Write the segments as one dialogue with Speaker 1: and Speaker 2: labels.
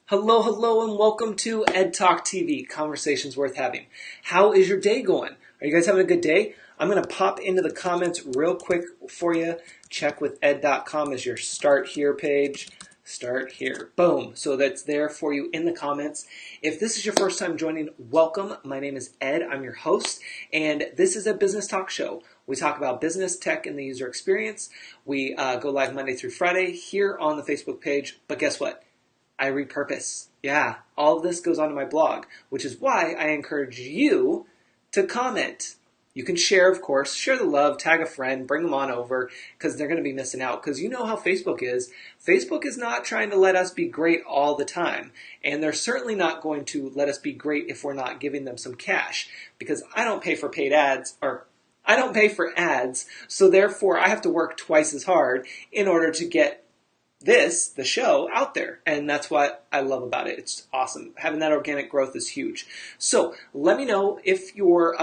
Speaker 1: Hello, hello, and welcome to Ed Talk TV, Conversations Worth Having. How is your day going? Are you guys having a good day? I'm going to pop into the comments real quick for you. Checkwithed.com is your start here page. Start here. Boom. So that's there for you in the comments. If this is your first time joining, welcome. My name is Ed. I'm your host, and this is a business talk show. We talk about business, tech, and the user experience. We go live Monday through Friday here on the Facebook page. But guess what? I repurpose. Yeah, all of this goes onto my blog, which is why I encourage you to comment. You can share, of course, share the love, tag a friend, bring them on over, because they're going to be missing out. Because you know how Facebook is. Facebook is not trying to let us be great all the time. And they're certainly not going to let us be great if we're not giving them some cash. Because I don't pay for paid ads, or I don't pay for ads, so therefore I have to work twice as hard in order to get the show, out there. And that's what I love about it. It's awesome. Having that organic growth is huge. So let me know if you're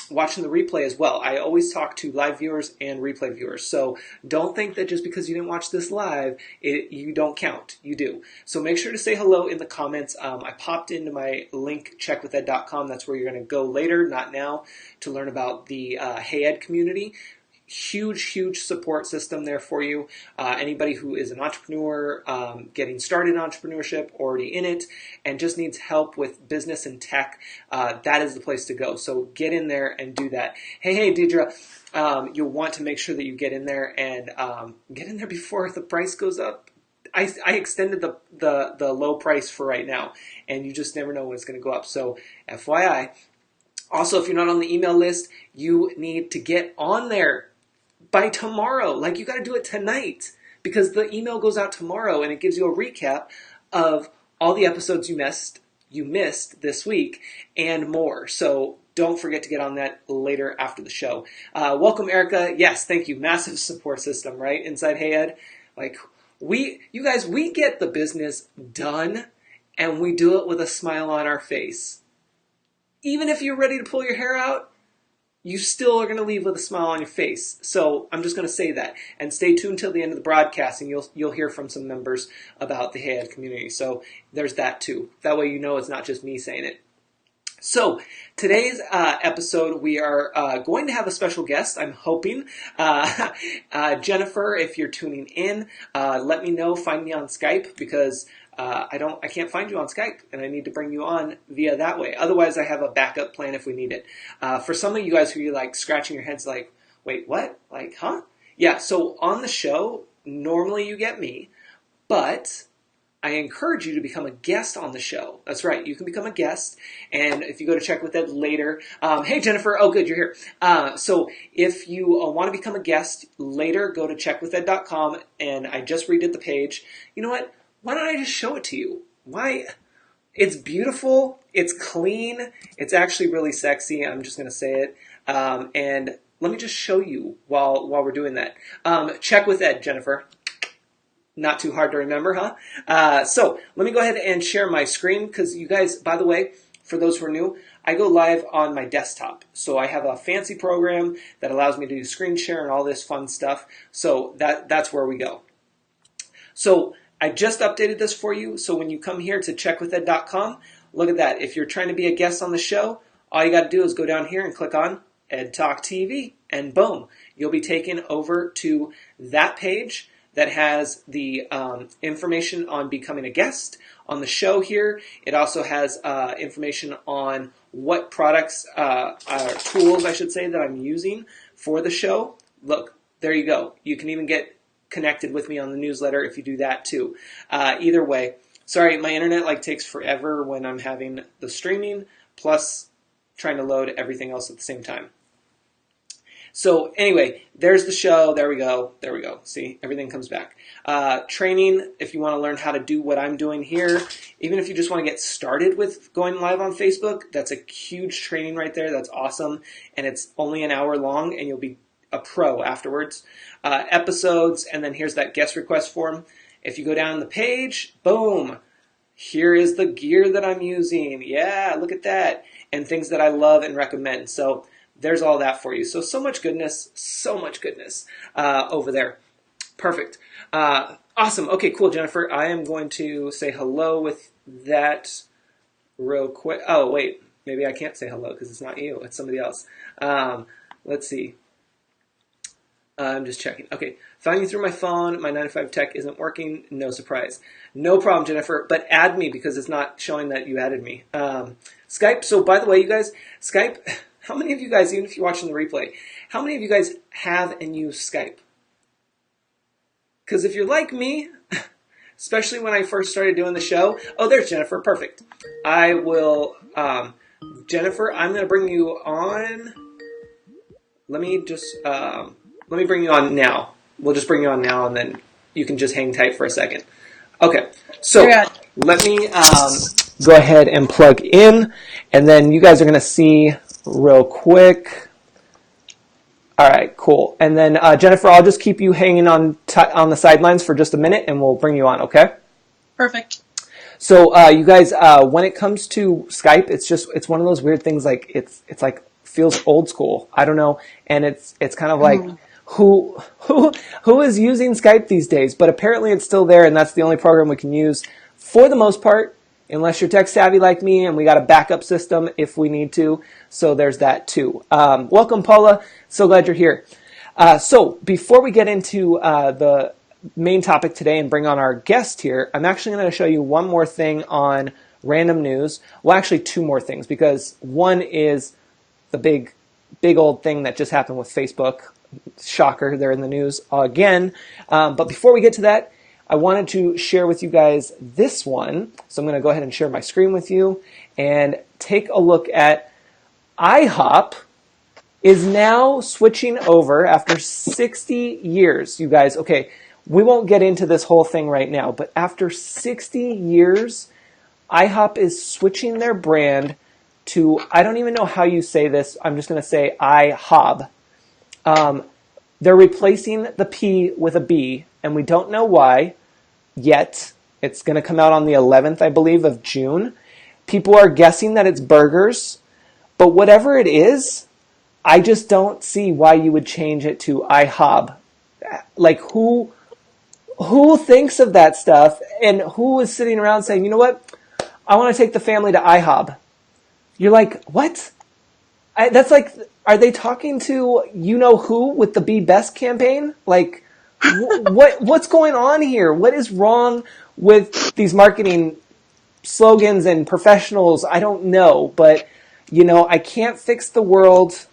Speaker 1: watching the replay as well. I always talk to live viewers and replay viewers. So don't think that just because you didn't watch this live, you don't count. You do. So make sure to say hello in the comments. I popped into my link, checkwithed.com. That's where you're going to go later, not now, to learn about the Hey Ed community. Huge support system there for you. Anybody who is an entrepreneur, getting started in entrepreneurship, already in it, and just needs help with business and tech, that is the place to go. So get in there and do that. Hey, Deidre, you'll want to make sure that you get in there and get in there before the price goes up. I extended the low price for right now, and you just never know when it's going to go up. So FYI. Also, if you're not on the email list, you need to get on there by tomorrow. Like, you got to do it tonight, because the email goes out tomorrow and it gives you a recap of all the episodes you missed this week and more. So don't forget to get on that later after the show. Welcome, Erica. Yes, thank you. Massive support system, right? Inside Hey Ed. Like, we get the business done, and we do it with a smile on our face. Even if you're ready to pull your hair out, you still are going to leave with a smile on your face. So I'm just going to say that. And stay tuned till the end of the broadcast, and you'll hear from some members about the Hey Ed community. So there's that too. That way you know it's not just me saying it. So today's episode, we are going to have a special guest, I'm hoping. Jennifer, if you're tuning in, let me know. Find me on Skype, because I can't find you on Skype, and I need to bring you on via that way. Otherwise, I have a backup plan if we need it. For some of you guys who are like scratching your heads like, wait, what? Like, huh? Yeah, so on the show, normally you get me, but I encourage you to become a guest on the show. That's right, you can become a guest, and if you go to Check with Ed later, hey Jennifer, oh good, you're here. So if you want to become a guest later, go to checkwithed.com, and I just redid the page. You know what? Why don't I just show it to you? Why? It's beautiful, it's clean, it's actually really sexy, I'm just going to say it. And let me just show you while we're doing that. Check with Ed, Jennifer. Not too hard to remember, huh? So let me go ahead and share my screen, because you guys, by the way, for those who are new, I go live on my desktop. So I have a fancy program that allows me to do screen share and all this fun stuff. So that's where we go. So I just updated this for you. So when you come here to checkwithed.com, look at that. If you're trying to be a guest on the show, all you got to do is go down here and click on Ed Talk TV, and boom, you'll be taken over to that page that has the information on becoming a guest on the show here. It also has information on what products, tools, I should say, that I'm using for the show. Look, there you go. You can even get connected with me on the newsletter if you do that too. Either way, sorry, my internet takes forever when I'm having the streaming, plus trying to load everything else at the same time. So anyway, there's the show. There we go. See, everything comes back. Training, if you want to learn how to do what I'm doing here, even if you just want to get started with going live on Facebook, that's a huge training right there. That's awesome. And it's only an hour long, and you'll be a pro afterwards. Episodes, and then here's that guest request form. If you go down the page, boom, here is the gear that I'm using. Yeah, look at that. And things that I love and recommend. So there's all that for you. So much goodness over there. Perfect. Awesome. Okay, cool, Jennifer. I am going to say hello with that real quick. Oh, wait. Maybe I can't say hello because it's not you. It's somebody else. Let's see. I'm just checking. Okay. Found you through my phone. My 9 to 5 tech isn't working. No surprise. No problem, Jennifer. But add me because it's not showing that you added me. Skype. So, by the way, you guys, Skype, how many of you guys, even if you're watching the replay, how many of you guys have and use Skype? Because if you're like me, especially when I first started doing the show. Oh, there's Jennifer. Perfect. I will, Jennifer, I'm going to bring you on. Let me bring you on now. We'll just bring you on now, and then you can just hang tight for a second. Okay. So let me go ahead and plug in, and then you guys are going to see real quick. All right, cool. And then Jennifer, I'll just keep you hanging on the sidelines for just a minute, and we'll bring you on. Okay?
Speaker 2: Perfect.
Speaker 1: So you guys, when it comes to Skype, it's one of those weird things. Like it's like feels old school. I don't know, and it's kind of like who is using Skype these days? But apparently it's still there, and that's the only program we can use for the most part, unless you're tech savvy like me, and we got a backup system if we need to. So there's that too. Welcome, Paula. So glad you're here. So before we get into the main topic today and bring on our guest here, I'm actually going to show you one more thing on random news. Well, actually two more things, because one is the big old thing that just happened with Facebook. Shocker, they're in the news again. But before we get to that, I wanted to share with you guys this one. So I'm going to go ahead and share my screen with you and take a look at IHOP is now switching over after 60 years, you guys. Okay, we won't get into this whole thing right now, but after 60 years, IHOP is switching their brand to, I don't even know how you say this, I'm just going to say IHOB. They're replacing the P with a B, and we don't know why yet. It's going to come out on the 11th, I believe, of June. People are guessing that it's burgers, but whatever it is, I just don't see why you would change it to IHOB. Like, who thinks of that stuff, and who is sitting around saying, you know what, I want to take the family to IHOB? You're like, what? That's like, are they talking to you-know-who with the Be Best campaign? Like, what's going on here? What is wrong with these marketing slogans and professionals? I don't know, but, I can't fix the world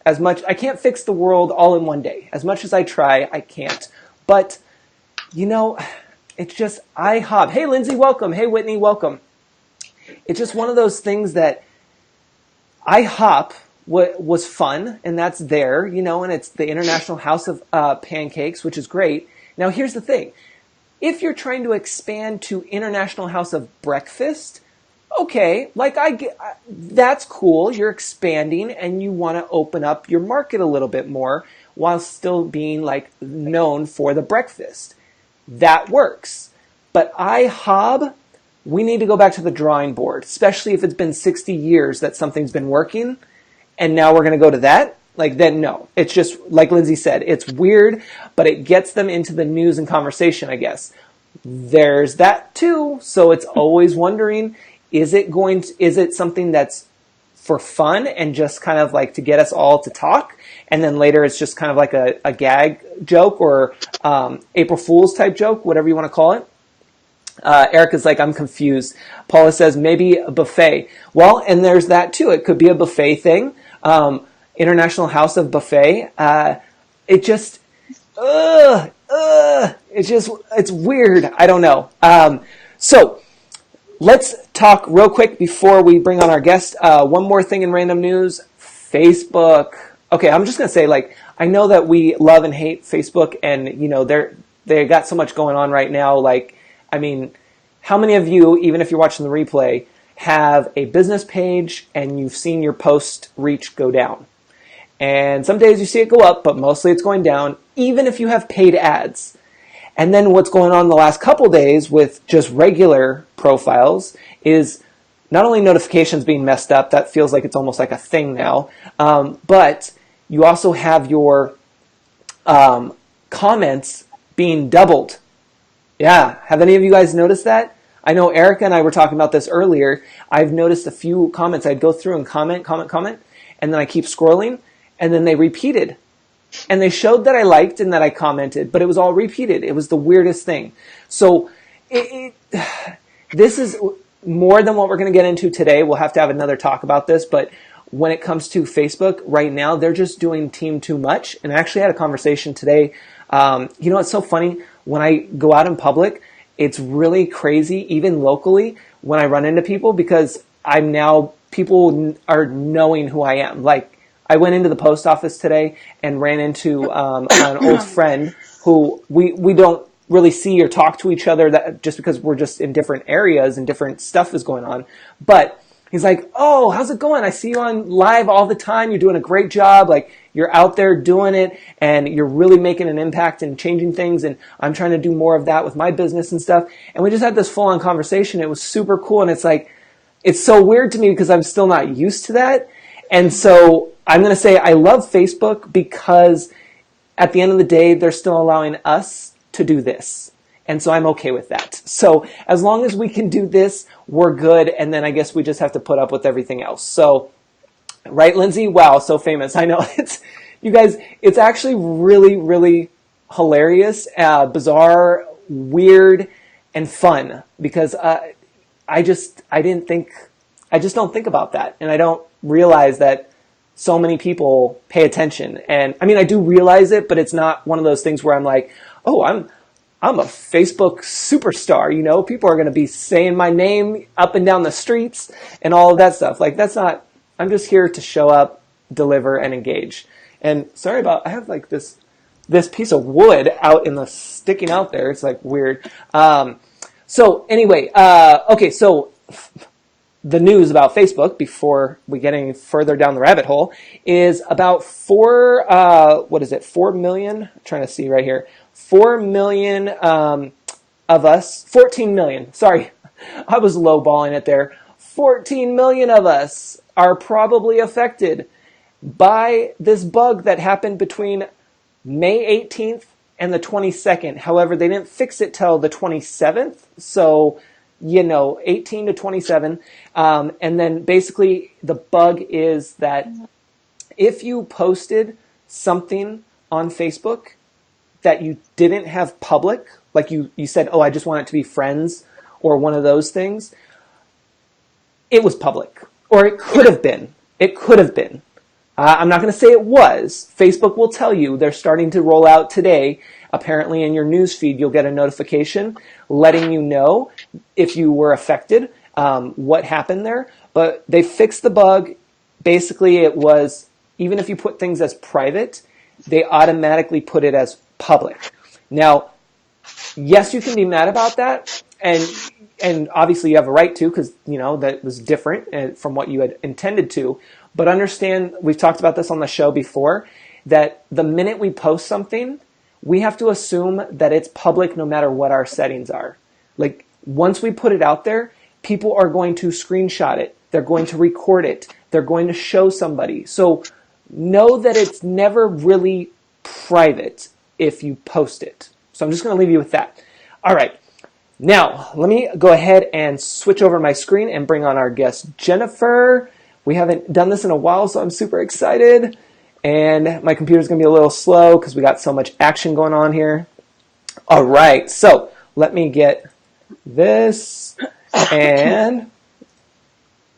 Speaker 1: I can't fix the world all in one day. As much as I try, I can't. But, it's just IHOB. Hey, Lindsay, welcome. Hey, Whitney, welcome. It's just one of those things that IHOP was fun, and that's there, and it's the International House of Pancakes, which is great. Now, here's the thing. If you're trying to expand to International House of Breakfast, okay, that's cool. You're expanding, and you want to open up your market a little bit more while still being, known for the breakfast. That works. But IHOB, we need to go back to the drawing board, especially if it's been 60 years that something's been working, and now we're going to go to that. Then no. It's just, like Lindsay said, it's weird, but it gets them into the news and conversation, I guess. There's that too. So it's always wondering, is it something that's for fun and just kind of like to get us all to talk, and then later it's just kind of like a gag joke or April Fool's type joke, whatever you want to call it? Erica's like, I'm confused. Paula says, maybe a buffet. Well, and there's that too. It could be a buffet thing. International House of Buffet. It's weird. I don't know. So let's talk real quick before we bring on our guest. One more thing in random news, Facebook. Okay, I'm just going to say, I know that we love and hate Facebook, and, they got so much going on right now. How many of you, even if you're watching the replay, have a business page and you've seen your post reach go down? And some days you see it go up, but mostly it's going down, even if you have paid ads. And then what's going on the last couple days with just regular profiles is not only notifications being messed up, that feels like it's almost like a thing now, but you also have your comments being doubled. Yeah, have any of you guys noticed that? I know Erica and I were talking about this earlier. I've noticed a few comments. I'd go through and comment, and then I keep scrolling, and then they repeated. And they showed that I liked and that I commented, but it was all repeated. It was the weirdest thing. So this is more than what we're going to get into today. We'll have to have another talk about this, but when it comes to Facebook right now, they're just doing team too much. And I actually had a conversation today. It's so funny when I go out in public, it's really crazy, even locally, when I run into people, because people are knowing who I am. Like, I went into the post office today and ran into an old friend who we don't really see or talk to each other, that just because we're just in different areas and different stuff is going on. But he's like, "Oh, how's it going? I see you on live all the time. You're doing a great job. Like, you're out there doing it and you're really making an impact and changing things. And I'm trying to do more of that with my business and stuff." And we just had this full on conversation. It was super cool. And it's like, it's so weird to me because I'm still not used to that. And so I'm going to say I love Facebook because at the end of the day, they're still allowing us to do this. And so I'm okay with that. So as long as we can do this, we're good. And then I guess we just have to put up with everything else. So, right, Lindsay? Wow, so famous. I know. You guys, it's actually really, really hilarious, bizarre, weird, and fun because I just don't think about that. And I don't realize that so many people pay attention. And I mean, I do realize it, but it's not one of those things where I'm like, oh, I'm a Facebook superstar, people are going to be saying my name up and down the streets and all of that stuff. Like, that's not, I'm just here to show up, deliver, and engage. And I have like this piece of wood sticking out there. It's like weird. So anyway, okay, so the news about Facebook before we get any further down the rabbit hole is about 4 million, I'm trying to see right here, 4 million of us, 14 million, sorry, I was lowballing it there. 14 million of us are probably affected by this bug that happened between May 18th and the 22nd. However, they didn't fix it till the 27th, so 18 to 27. And then basically the bug is that if you posted something on Facebook that you didn't have public, like you said, oh, I just want it to be friends or one of those things, it was public. Or it could have been. It could have been. I'm not going to say it was. Facebook will tell you. They're starting to roll out today. Apparently in your news feed, you'll get a notification letting you know if you were affected, what happened there. But they fixed the bug. Basically, it was, even if you put things as private, they automatically put it as public. Now, yes, you can be mad about that. And obviously you have a right to, because, that was different from what you had intended to. But understand, we've talked about this on the show before, that the minute we post something, we have to assume that it's public no matter what our settings are. Like, once we put it out there, people are going to screenshot it. They're going to record it. They're going to show somebody. So know that it's never really private if you post it. So I'm just going to leave you with that. All right. Now, let me go ahead and switch over my screen and bring on our guest, Jennifer. We haven't done this in a while, so I'm super excited. And my computer's going to be a little slow because we got so much action going on here. All right, so let me get this and...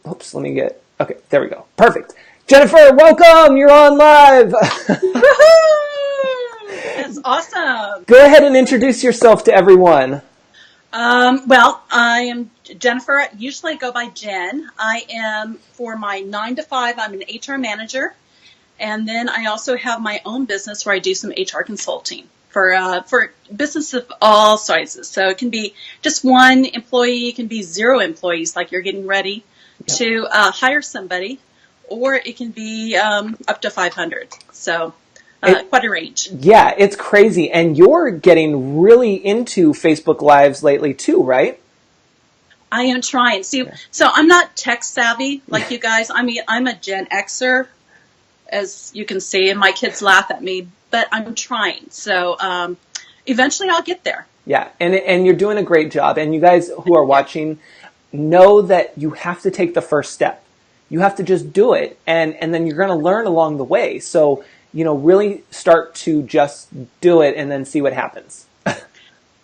Speaker 1: Oops, okay, there we go. Perfect. Jennifer, welcome! You're on live!
Speaker 2: That's awesome.
Speaker 1: Go ahead and introduce yourself to everyone.
Speaker 2: Well, I am Jennifer. Usually I go by Jen. I am, for my 9 to 5, I'm an HR manager. And then I also have my own business where I do some HR consulting for businesses of all sizes. So it can be just one employee, it can be 0 employees, like you're getting ready to hire somebody, or it can be up to 500. So quite a range.
Speaker 1: Yeah, it's crazy. And you're getting really into Facebook Lives lately too, right?
Speaker 2: I am trying. See, so I'm not tech savvy like you guys. I mean, I'm a Gen Xer, as you can see, and my kids laugh at me, but I'm trying. So eventually I'll get there.
Speaker 1: Yeah, and you're doing a great job. And you guys who are watching know that you have to take the first step. You have to just do it, and then you're going to learn along the way. So, really start to just do it and then see what happens.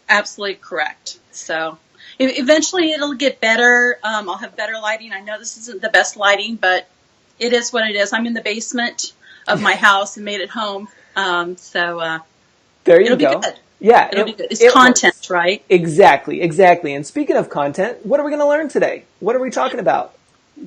Speaker 2: Absolutely correct. So eventually it'll get better. I'll have better lighting. I know this isn't the best lighting, but it is what it is. I'm in the basement of my house and made it home.
Speaker 1: There you
Speaker 2: it'll
Speaker 1: go.
Speaker 2: Be good.
Speaker 1: Yeah,
Speaker 2: it'll be good. It's content,
Speaker 1: works.
Speaker 2: Right?
Speaker 1: Exactly. And speaking of content, what are we going to learn today? What are we talking about?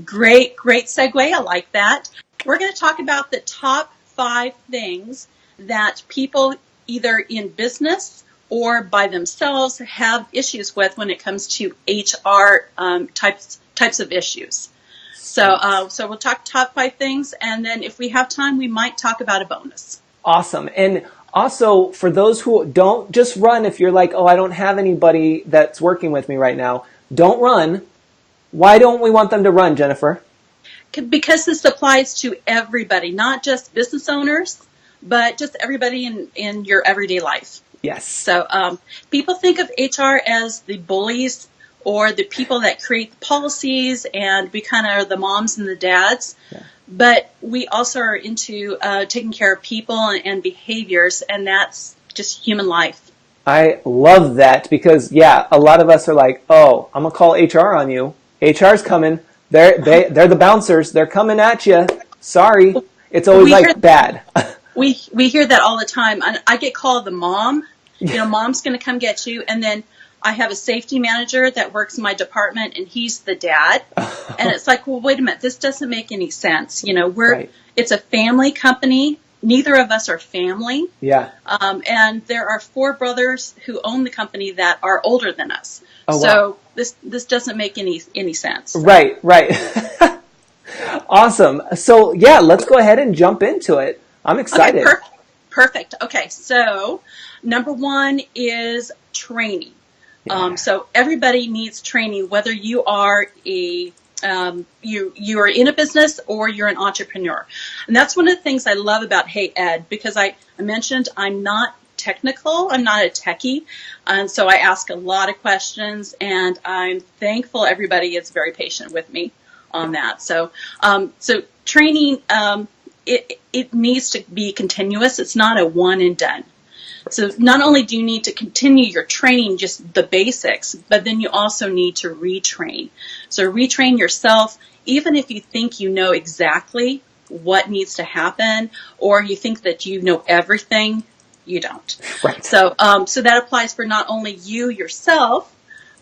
Speaker 2: Great segue. I like that. We're going to talk about the top 5 things that people either in business or by themselves have issues with when it comes to HR types of issues. So we'll talk top 5 things, and then if we have time, we might talk about a bonus.
Speaker 1: Awesome. And also, for those who don't, just run if you're like, oh, I don't have anybody that's working with me right now. Don't run. Why don't we want them to run, Jennifer?
Speaker 2: Because this applies to everybody, not just business owners, but just everybody in your everyday life.
Speaker 1: Yes.
Speaker 2: So people think of HR as the bullies or the people that create the policies, and we kind of are the moms and the dads. Yeah. But we also are into taking care of people and behaviors, and that's just human life.
Speaker 1: I love that because, a lot of us are like, oh, I'm going to call HR on you. HR's coming. They're the bouncers. They're coming at you. Sorry. It's always bad.
Speaker 2: we hear that all the time. I get called the mom. Mom's going to come get you. And then I have a safety manager that works in my department, and he's the dad. And it's like, well, wait a minute. This doesn't make any sense. It's a family company. Neither of us are family.
Speaker 1: Yeah.
Speaker 2: And there are 4 brothers who own the company that are older than us.
Speaker 1: Oh,
Speaker 2: so
Speaker 1: wow.
Speaker 2: This doesn't make any sense.
Speaker 1: Right. Awesome. So let's go ahead and jump into it. I'm excited.
Speaker 2: Okay, perfect. Okay, so number 1 is training. Yeah. So everybody needs training, whether you are you are in a business or you're an entrepreneur. And that's one of the things I love about Hey Ed, because I mentioned I'm not technical, I'm not a techie, and so I ask a lot of questions, and I'm thankful everybody is very patient with me on that. So training, it needs to be continuous. It's not a one and done. So not only do you need to continue your training, just the basics, but then you also need to retrain. So retrain yourself, even if you think you know exactly what needs to happen, or you think that you know everything, you don't.
Speaker 1: Right.
Speaker 2: So that applies for not only you yourself,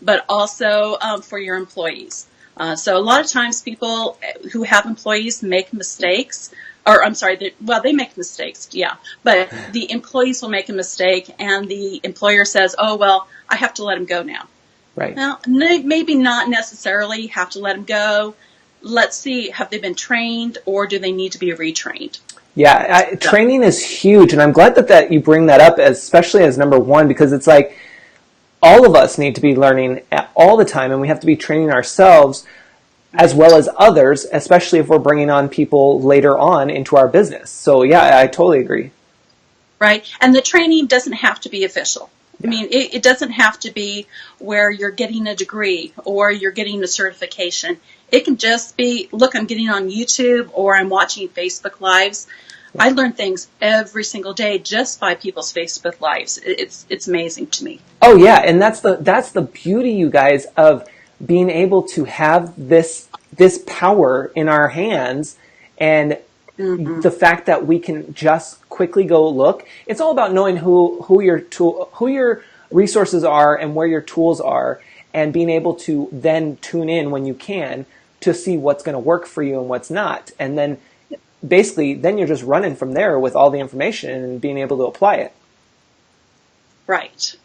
Speaker 2: but also for your employees. So a lot of times people who have employees make mistakes. Or I'm sorry, they make mistakes, yeah. But the employees will make a mistake, and the employer says, oh, well, I have to let him go now.
Speaker 1: Right.
Speaker 2: Well, maybe not necessarily have to let him go. Let's see, have they been trained, or do they need to be retrained?
Speaker 1: Yeah, training is huge, and I'm glad that you bring that up, especially as number 1, because it's like all of us need to be learning all the time, and we have to be training ourselves as well as others, especially if we're bringing on people later on into our business. So I totally agree.
Speaker 2: Right. And the training doesn't have to be official. I mean, it doesn't have to be where you're getting a degree or you're getting a certification. It can just be, look, I'm getting on YouTube or I'm watching Facebook Lives. I learn things every single day just by people's Facebook Lives. It's amazing to me.
Speaker 1: Oh, yeah. And that's the beauty, you guys, of being able to have this power in our hands, and the fact that we can just quickly go look. It's all about knowing who your resources are and where your tools are, and being able to then tune in when you can to see what's going to work for you and what's not. And then basically then you're just running from there with all the information and being able to apply it.
Speaker 2: Right,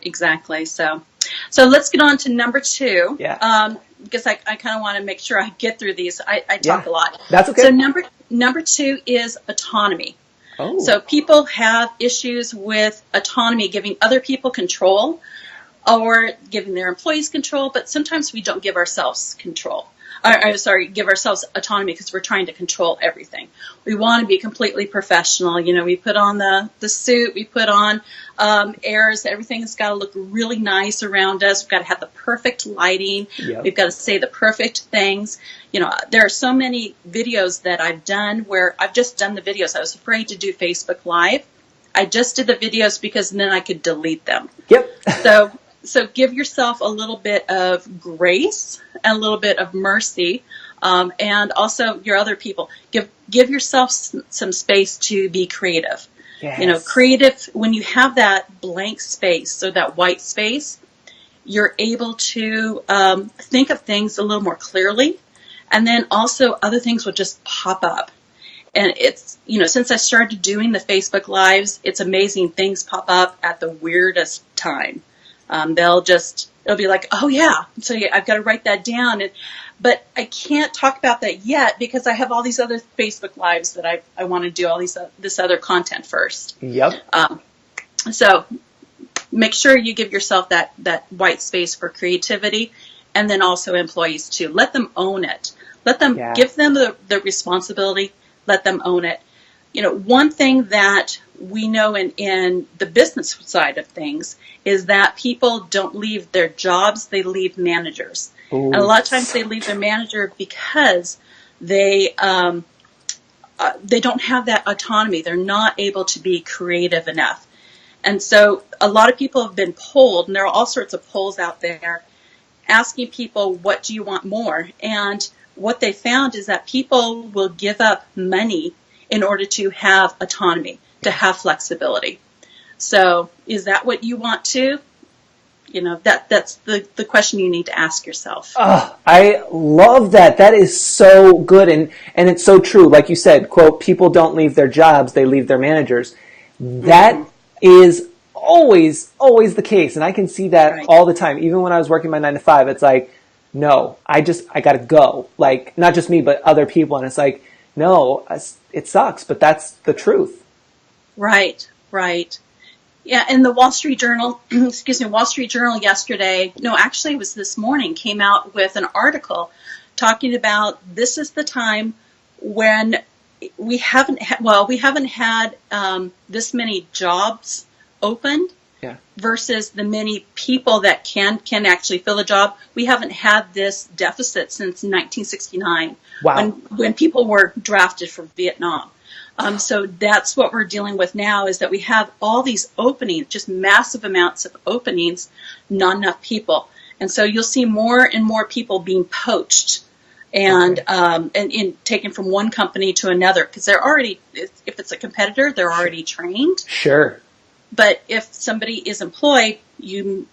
Speaker 2: exactly. So let's get on to number 2.
Speaker 1: Yeah.
Speaker 2: Because I kind of want to make sure I get through these. I talk a lot.
Speaker 1: That's okay.
Speaker 2: So number 2 is autonomy.
Speaker 1: Oh.
Speaker 2: So people have issues with autonomy, giving other people control or giving their employees control, but sometimes we don't give ourselves control. give ourselves autonomy because we're trying to control everything. We want to be completely professional. We put on the suit, we put on airs, everything's got to look really nice around us. We've got to have the perfect lighting.
Speaker 1: Yep.
Speaker 2: We've got to say the perfect things. There are so many videos that I've done where I've just done the videos. I was afraid to do Facebook Live. I just did the videos because then I could delete them.
Speaker 1: Yep.
Speaker 2: So give yourself a little bit of grace and a little bit of mercy, and also your other people. Give yourself some space to be creative.
Speaker 1: Yes.
Speaker 2: Creative, when you have that blank space or that white space, you're able to think of things a little more clearly, and then also other things will just pop up. And it's, since I started doing the Facebook Lives, it's amazing. Things pop up at the weirdest time. It'll be like, oh yeah, so I've got to write that down. But I can't talk about that yet because I have all these other Facebook Lives that I want to do, all this other content first.
Speaker 1: Yep.
Speaker 2: So make sure you give yourself that white space for creativity, and then also employees too. Let them own it. Give them the responsibility. Let them own it. One thing that we know in the business side of things is that people don't leave their jobs, they leave managers.
Speaker 1: Ooh.
Speaker 2: And a lot of times they leave their manager because they don't have that autonomy. They're not able to be creative enough. And so a lot of people have been polled, and there are all sorts of polls out there asking people, what do you want more? And what they found is that people will give up money in order to have autonomy, to have flexibility. So is that what you want to? That's the question you need to ask yourself.
Speaker 1: Oh, I love that. That is so good. And it's so true. Like you said, quote, people don't leave their jobs, they leave their managers. That is always the case. And I can see that all the time. Even when I was working my 9 to 5, it's like, no, I got to go. Like, not just me, but other people. And it's like, no, it sucks, but that's the truth.
Speaker 2: Right. Yeah, and the Wall Street Journal, Wall Street Journal yesterday, actually it was this morning, came out with an article talking about this is the time when we haven't had this many jobs opened versus the many people that can actually fill a job. We haven't had this deficit since 1969 when people were drafted from Vietnam. So that's what we're dealing with now, is that we have all these openings, just massive amounts of openings, not enough people. And so you'll see more and more people being poached and taken from one company to another, because they're already, if it's a competitor, they're already trained.
Speaker 1: Sure.
Speaker 2: But if somebody is employed,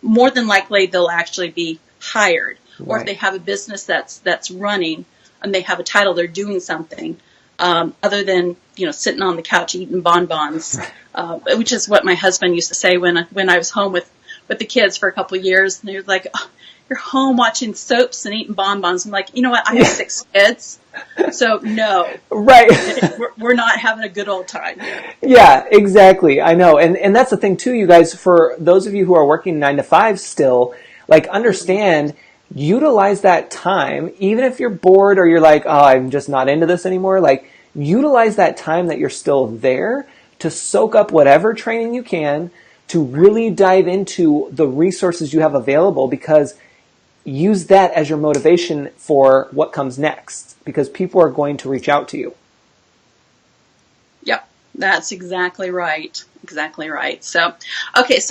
Speaker 2: more than likely they'll actually be hired. Or if they have a business that's running and they have a title, they're doing something. Other than sitting on the couch eating bonbons, which is what my husband used to say when I was home with the kids for a couple of years. And he was like, oh, "You're home watching soaps and eating bonbons." I'm like, you know what? I have 6 kids, so no, we're not having a good old time.
Speaker 1: Yeah, exactly. I know, and that's the thing too, you guys. For those of you who are working 9 to 5 still, like, understand. Utilize that time, even if you're bored or you're like, oh, I'm just not into this anymore. Like, utilize that time that you're still there to soak up whatever training you can, to really dive into the resources you have available, because use that as your motivation for what comes next, because people are going to reach out to you.
Speaker 2: Yep, that's exactly right. Exactly right. So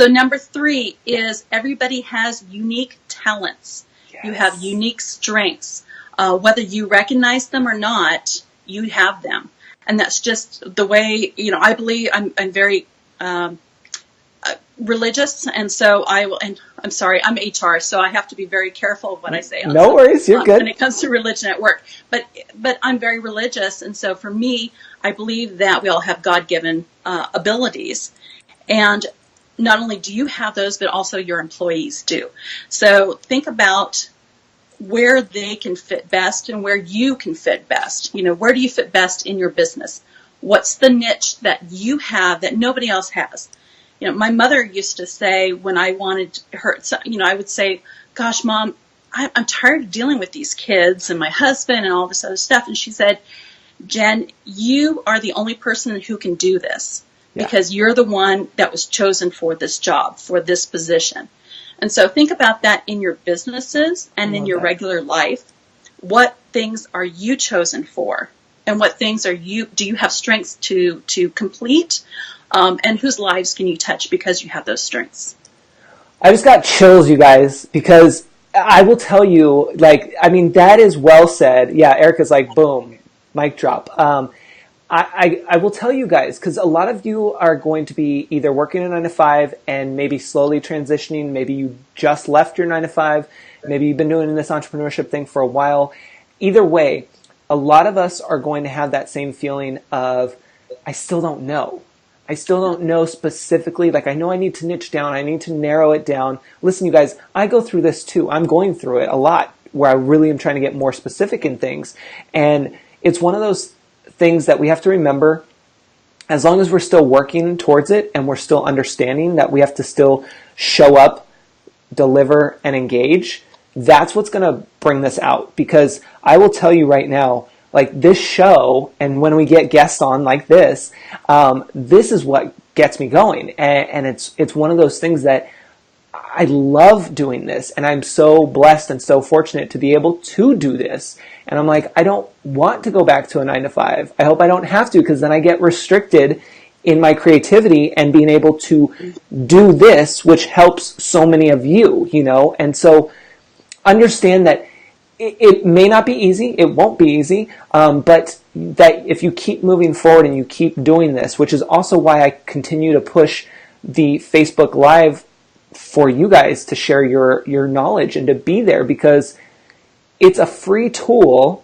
Speaker 2: number 3 is everybody has unique talents. You have unique strengths. Whether you recognize them or not, you have them. And that's just the way, I believe I'm very religious. And so I'm sorry, I'm HR, so I have to be very careful of what I say.
Speaker 1: No worries, you're good.
Speaker 2: When it comes to religion at work. But I'm very religious. And so for me, I believe that we all have God-given abilities. And not only do you have those, but also your employees do. So think about where they can fit best and where you can fit best. Where do you fit best in your business? What's the niche that you have that nobody else has? My mother used to say when I wanted her, I would say, gosh, Mom, I'm tired of dealing with these kids and my husband and all this other stuff. And she said, Jen, you are the only person who can do this because you're the one that was chosen for this job, for this position. And so think about that in your businesses and in your regular life. What things are you chosen for? And what things do you have strengths to complete? And whose lives can you touch because you have those strengths?
Speaker 1: I just got chills, you guys, because I will tell you, that is well said. Yeah, Erica's like, boom, mic drop. I will tell you guys, because a lot of you are going to be either working a 9-to-5 and maybe slowly transitioning. Maybe you just left your 9-to-5. Maybe you've been doing this entrepreneurship thing for a while. Either way, a lot of us are going to have that same feeling of, I still don't know. I still don't know specifically. Like, I know I need to niche down. I need to narrow it down. Listen, you guys, I go through this too. I'm going through it a lot where I really am trying to get more specific in things. And it's one of those things that we have to remember, as long as we're still working towards it and we're still understanding that we have to still show up, deliver, and engage, that's what's going to bring this out. Because I will tell you right now, like this show, and when we get guests on like this is what gets me going. And it's one of those things that I love doing this, and I'm so blessed and so fortunate to be able to do this. And I'm like, I don't want to go back to a 9-to-5. I hope I don't have to, because then I get restricted in my creativity and being able to do this, which helps so many of you, And so understand that it may not be easy. It won't be easy. But that if you keep moving forward and you keep doing this, which is also why I continue to push the Facebook Live for you guys to share your knowledge and to be there, because it's a free tool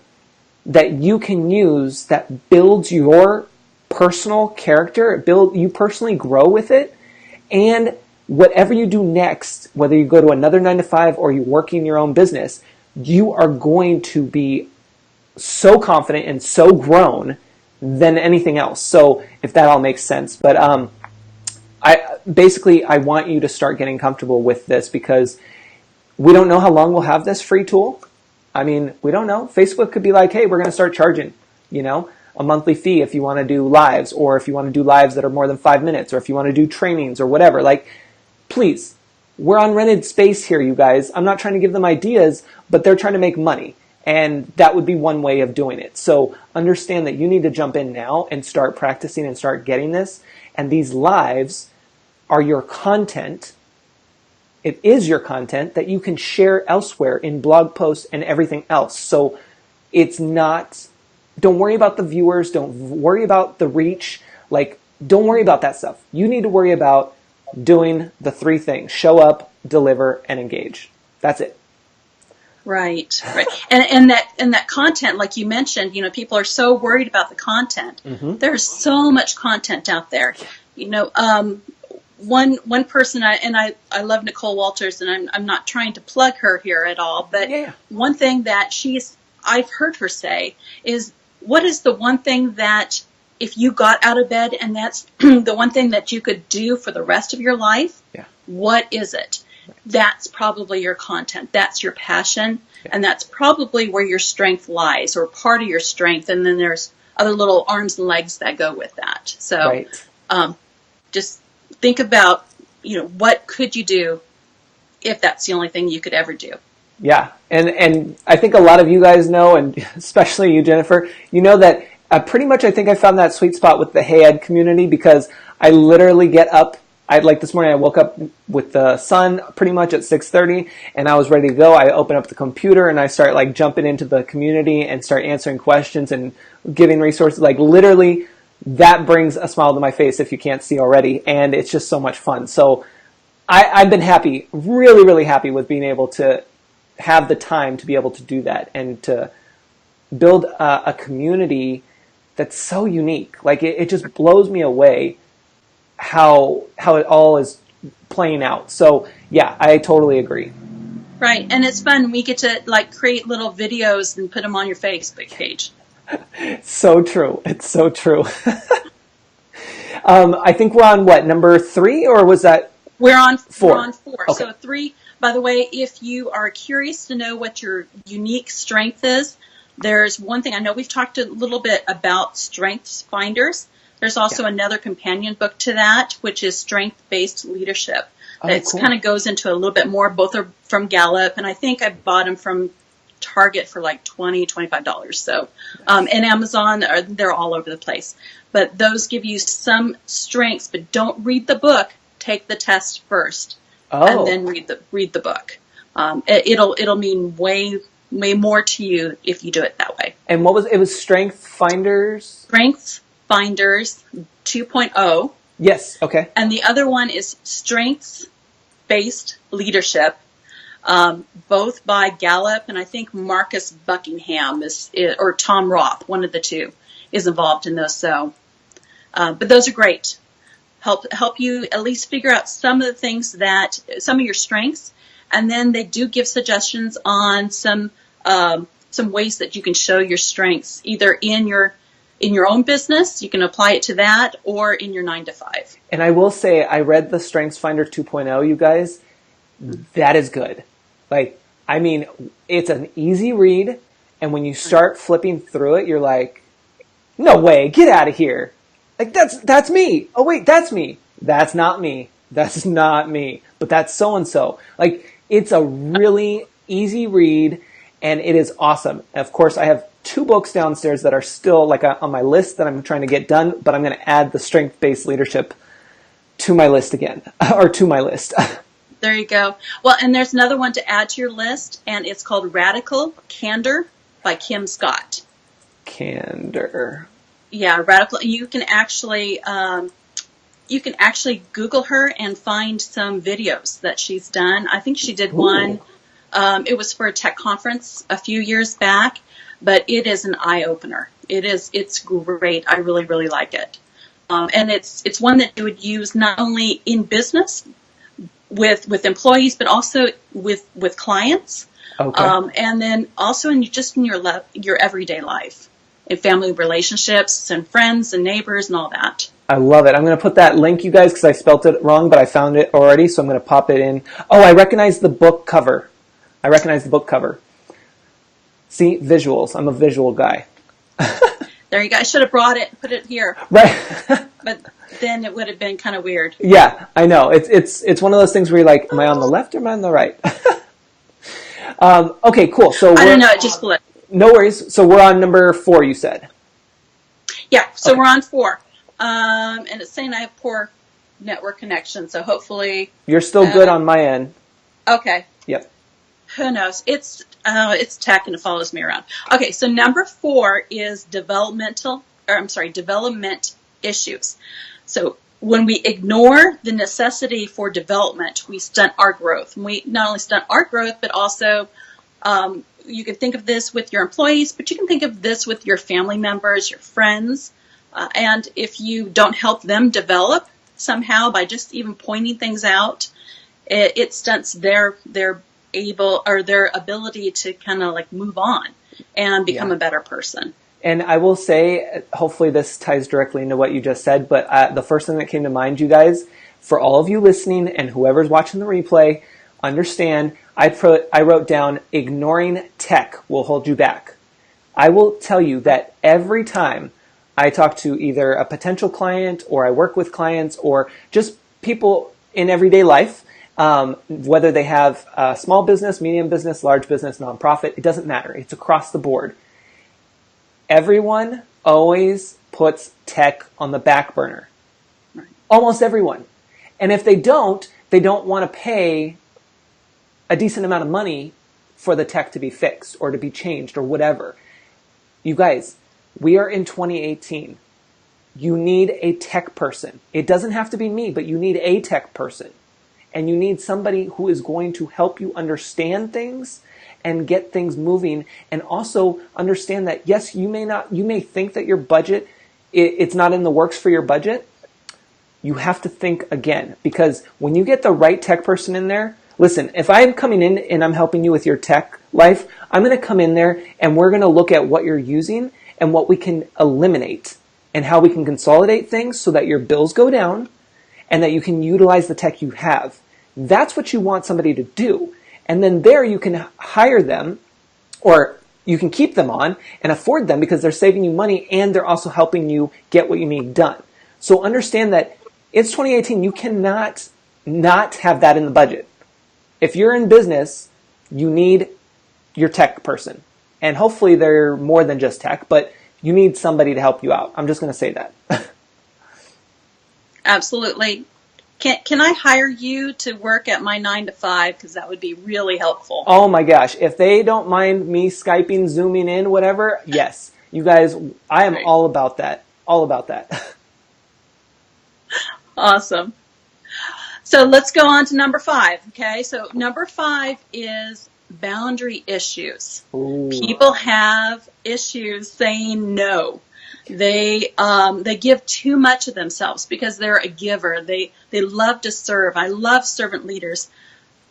Speaker 1: that you can use that builds your personal character. You personally grow with it, and whatever you do next, whether you go to another 9-to-5 or you're working your own business, you are going to be so confident and so grown than anything else. So if that all makes sense. But I want you to start getting comfortable with this, because we don't know how long we'll have this free tool. I mean, we don't know. Facebook could be like, hey, we're going to start charging, a monthly fee if you want to do lives, or if you want to do lives that are more than 5 minutes, or if you want to do trainings or whatever. Like, please, we're on rented space here, you guys. I'm not trying to give them ideas, but they're trying to make money. And that would be one way of doing it. So understand that you need to jump in now and start practicing and start getting this. And these lives are your content. It is your content that you can share elsewhere in blog posts and everything else. So it's not, don't worry about the viewers. Don't worry about the reach. Don't worry about that stuff. You need to worry about doing the 3 things: show up, deliver, and engage. That's it.
Speaker 2: Right. And that content, like you mentioned, people are so worried about the content. Mm-hmm. There's so much content out there. One person, I love Nicole Walters, and I'm not trying to plug her here at all, but one thing that I've heard her say is, what is the one thing that if you got out of bed and that's the one thing that you could do for the rest of your life, what is it? That's probably your content. That's your passion. And that's probably where your strength lies, or part of your strength. And then there's other little arms and legs that go with that. So just think about, what could you do if that's the only thing you could ever do?
Speaker 1: Yeah. And I think a lot of you guys know, and especially you, Jennifer, that pretty much I think I found that sweet spot with the Hey Ed community, because I literally get up. This morning I woke up with the sun pretty much at 6:30, and I was ready to go. I open up the computer and I start jumping into the community and start answering questions and giving resources. Literally, that brings a smile to my face if you can't see already, and it's just so much fun. So I've been happy, really, really happy with being able to have the time to be able to do that and to build a community that's so unique. It just blows me away how it all is playing out. So yeah, I totally agree.
Speaker 2: Right. And it's fun. We get to create little videos and put them on your Facebook page.
Speaker 1: So true. It's so true. I think we're on number 3, or was that
Speaker 2: We're on
Speaker 1: 4.
Speaker 2: we're on 4.
Speaker 1: Okay.
Speaker 2: So 3, by the way, if you are curious to know what your unique strength is, there's one thing. I know we've talked a little bit about Strengths Finders. There's also another companion book to that, which is Strength-Based Leadership. That
Speaker 1: cool.
Speaker 2: kind of goes into a little bit more. Both are from Gallup, and I think I bought them from Target for like $20, $25. So, and Amazon, they're all over the place. But those give you some strengths, but don't read the book. Take the test first, and then read the book. It'll mean way more to you if you do it that way.
Speaker 1: And what was it? Was Strength Finders?
Speaker 2: Strengths Finders 2.0.
Speaker 1: Yes. Okay.
Speaker 2: And the other one is Strengths-Based Leadership, both by Gallup, and I think Marcus Buckingham or Tom Roth, one of the two, is involved in those. So, but those are great. Help you at least figure out some of the things some of your strengths, and then they do give suggestions on some ways that you can show your strengths, either in your own business, you can apply it to that, or in your 9-to-5.
Speaker 1: And I will say, I read the Strengths Finder 2.0, you guys. That is good. Like, I mean, it's an easy read, and when you start flipping through it, you're like, no way, get out of here. Like, that's me. Oh, wait, that's me. That's not me. That's not me. But that's so-and-so. Like, it's a really easy read, and it is awesome. And of course, I have 2 books downstairs that are still like on my list that I'm trying to get done, but I'm going to add the Strength-Based Leadership to my list again, or to my list.
Speaker 2: There you go. Well, and there's another one to add to your list, and it's called Radical Candor by Kim Scott.
Speaker 1: Candor.
Speaker 2: Yeah, Radical. You can actually Google her and find some videos that she's done. I think she did one. It was for a tech conference a few years back, but it is an eye opener. It's great. I really, really like it. And it's one that you would use not only in business with employees, but also with clients.
Speaker 1: Okay.
Speaker 2: And then also in your everyday life, in family relationships and friends and neighbors and all that.
Speaker 1: I love it. I'm going to put that link, you guys, because I spelt it wrong, but I found it already, so I'm going to pop it in. Oh, I recognize the book cover. See, visuals. I'm a visual guy.
Speaker 2: There you go. I should have brought it and put it here.
Speaker 1: Right.
Speaker 2: But then it would have been kind of weird.
Speaker 1: Yeah, I know. It's one of those things where you're like, am I on the left or am I on the right? Okay, cool. So
Speaker 2: I don't know. It just flipped.
Speaker 1: No worries. So we're on number 4, you said.
Speaker 2: Yeah. So
Speaker 1: Okay.
Speaker 2: we're on 4. And it's saying I have poor network connection. So hopefully.
Speaker 1: You're still good on my end.
Speaker 2: Okay.
Speaker 1: Yep.
Speaker 2: Who knows? It's tech and it follows me around. Okay. So number 4 is development issues. So when we ignore the necessity for development, we stunt our growth. And we not only stunt our growth, but also you can think of this with your employees, but you can think of this with your family members, your friends. And if you don't help them develop somehow by just even pointing things out, it stunts their ability to kind of like move on and become a better person.
Speaker 1: And I will say, hopefully this ties directly into what you just said, but the first thing that came to mind, you guys, for all of you listening and whoever's watching the replay, understand, I wrote down, ignoring tech will hold you back. I will tell you that every time I talk to either a potential client or I work with clients or just people in everyday life, whether they have a small business, medium business, large business, nonprofit, it doesn't matter. It's across the board. Everyone always puts tech on the back burner.
Speaker 2: Right.
Speaker 1: Almost everyone. And if they don't want to pay a decent amount of money for the tech to be fixed or to be changed or whatever. You guys, we are in 2018. You need a tech person. It doesn't have to be me, but you need a tech person. And you need somebody who is going to help you understand things and get things moving, and also understand that, yes, you may think that your budget, it's not in the works for your budget. You have to think again, because when you get the right tech person in there, listen, if I'm coming in and I'm helping you with your tech life, I'm going to come in there and we're going to look at what you're using and what we can eliminate and how we can consolidate things so that your bills go down and that you can utilize the tech you have. That's what you want somebody to do. And then there you can hire them, or you can keep them on and afford them because they're saving you money and they're also helping you get what you need done. So understand that it's 2018. You cannot not have that in the budget. If you're in business, you need your tech person. And hopefully they're more than just tech, but you need somebody to help you out. I'm just going to say that.
Speaker 2: Absolutely. Can I hire you to work at my 9 to 5? Because that would be really helpful.
Speaker 1: Oh my gosh. If they don't mind me Skyping, Zooming in, whatever, yes. You guys, I am all about that. All about that.
Speaker 2: Awesome. So let's go on to number 5. Okay. So number 5 is boundary issues.
Speaker 1: Ooh.
Speaker 2: People have issues saying no. They give too much of themselves because they're a giver. They love to serve. I love servant leaders,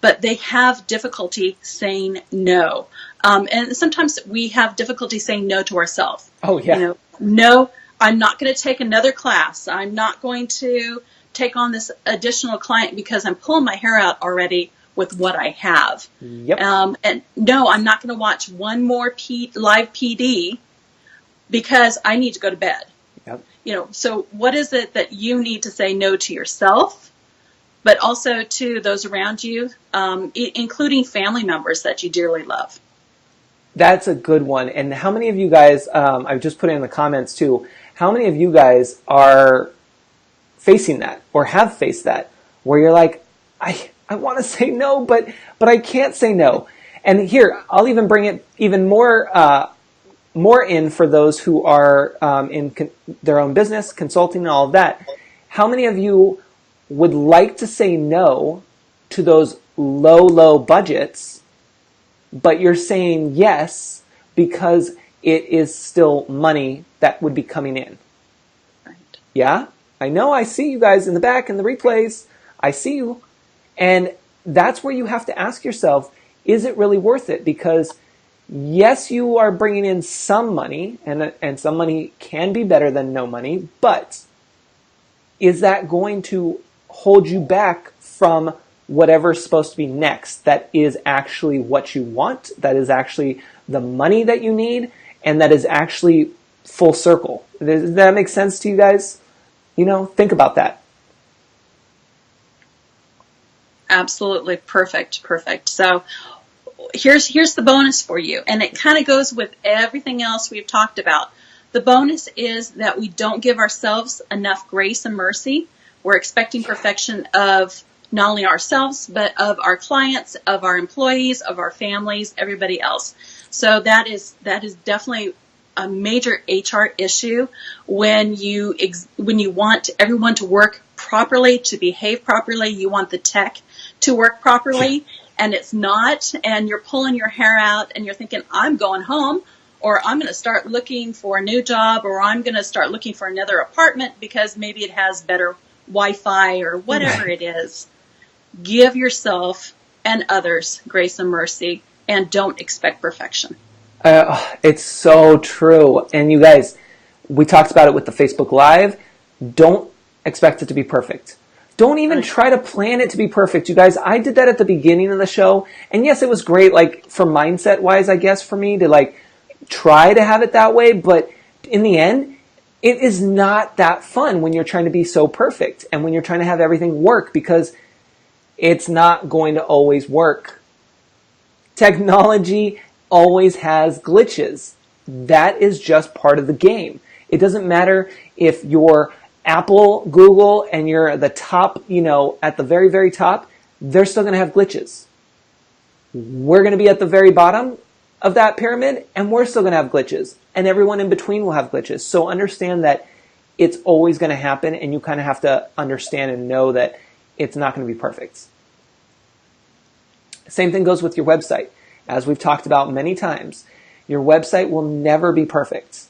Speaker 2: but they have difficulty saying no. And sometimes we have difficulty saying no to ourselves.
Speaker 1: Oh yeah.
Speaker 2: You know, no, I'm not going to take another class. I'm not going to take on this additional client because I'm pulling my hair out already with what I have.
Speaker 1: Yep.
Speaker 2: And no, I'm not going to watch one more live PD because I need to go to bed.
Speaker 1: Yep.
Speaker 2: You know, so what is it that you need to say no to yourself, but also to those around you, including family members that you dearly love?
Speaker 1: That's a good one. And how many of you guys, I've just put it in the comments too, how many of you guys are facing that or have faced that where you're like, I want to say no, but I can't say no. And here, I'll even bring it even more in for those who are in their own business, consulting and all of that. How many of you would like to say no to those low budgets, but you're saying yes because it is still money that would be coming in?
Speaker 2: Right.
Speaker 1: Yeah? I know, I see you guys in the back in the replays. I see you. And that's where you have to ask yourself, is it really worth it? Because yes, you are bringing in some money, and some money can be better than no money, but is that going to hold you back from whatever's supposed to be next that is actually what you want, that is actually the money that you need, and that is actually full circle? Does that make sense to you guys? You know, think about that.
Speaker 2: Absolutely. Perfect. So here's the bonus for you. And it kind of goes with everything else we've talked about. The bonus is that we don't give ourselves enough grace and mercy. We're expecting perfection of not only ourselves, but of our clients, of our employees, of our families, everybody else. So that is definitely a major HR issue when you want everyone to work properly, to behave properly. You want the tech to work properly, and it's not, and you're pulling your hair out and you're thinking, I'm going home, or I'm going to start looking for a new job, or I'm going to start looking for another apartment because maybe it has better Wi-Fi or whatever it is. Give yourself and others grace and mercy, and don't expect perfection.
Speaker 1: It's so true. And you guys, we talked about it with the Facebook Live. Don't expect it to be perfect. Don't even try to plan it to be perfect. You guys, I did that at the beginning of the show. And yes, it was great, like, for mindset wise, I guess, for me to like try to have it that way. But in the end, it is not that fun when you're trying to be so perfect and when you're trying to have everything work, because it's not going to always work. Technology always has glitches. That is just part of the game. It doesn't matter if you're Apple, Google, and you're at the top, at the very, very top, they're still going to have glitches. We're going to be at the very bottom of that pyramid, and we're still going to have glitches. And everyone in between will have glitches. So understand that it's always going to happen, and you kind of have to understand and know that it's not going to be perfect. Same thing goes with your website. As we've talked about many times, your website will never be perfect.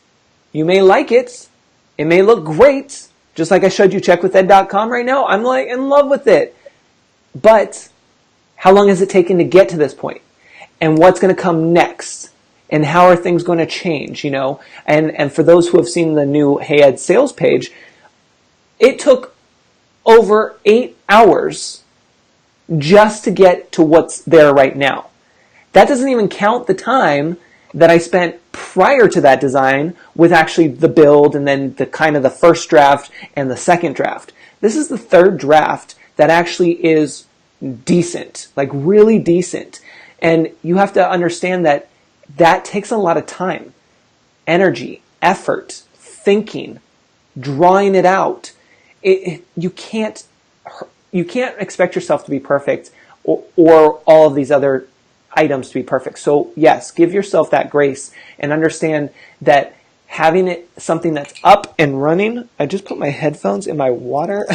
Speaker 1: You may like it. It may look great. Just like I showed you checkwithed.com right now. I'm like in love with it. But how long has it taken to get to this point? And what's going to come next? And how are things going to change, And for those who have seen the new Hey Ed sales page, it took over 8 hours just to get to what's there right now. That doesn't even count the time that I spent prior to that design with actually the build and then the kind of the first draft and the second draft. This is the third draft that actually is decent, like really decent. And you have to understand that that takes a lot of time, energy, effort, thinking, drawing it out. You can't expect yourself to be perfect or all of these other items to be perfect. So yes, give yourself that grace and understand that having it something that's up and running. I just put my headphones in my water.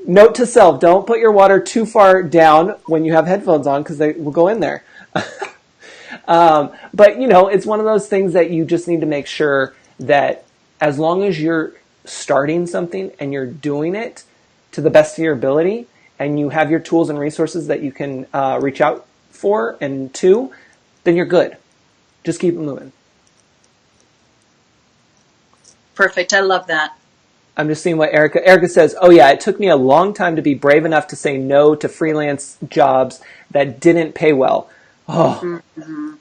Speaker 1: Note to self, don't put your water too far down when you have headphones on because they will go in there. But it's one of those things that you just need to make sure that as long as you're starting something and you're doing it to the best of your ability and you have your tools and resources that you can reach out for and to, then you're good. Just keep it moving.
Speaker 2: Perfect. I love that.
Speaker 1: I'm just seeing what Erica says. Oh yeah, it took me a long time to be brave enough to say no to freelance jobs that didn't pay well. Oh,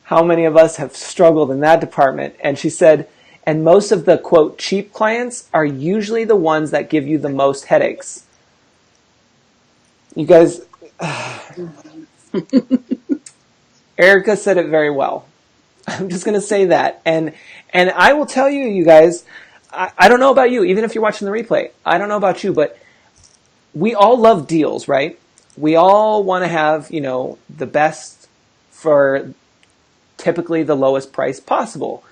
Speaker 1: how many of us have struggled in that department? And she said, and most of the, quote, cheap clients are usually the ones that give you the most headaches. You guys, Erica said it very well. I'm just going to say that. And I will tell you, you guys, I don't know about you, even if you're watching the replay, I don't know about you, but we all love deals, right? We all want to have, the best for typically the lowest price possible.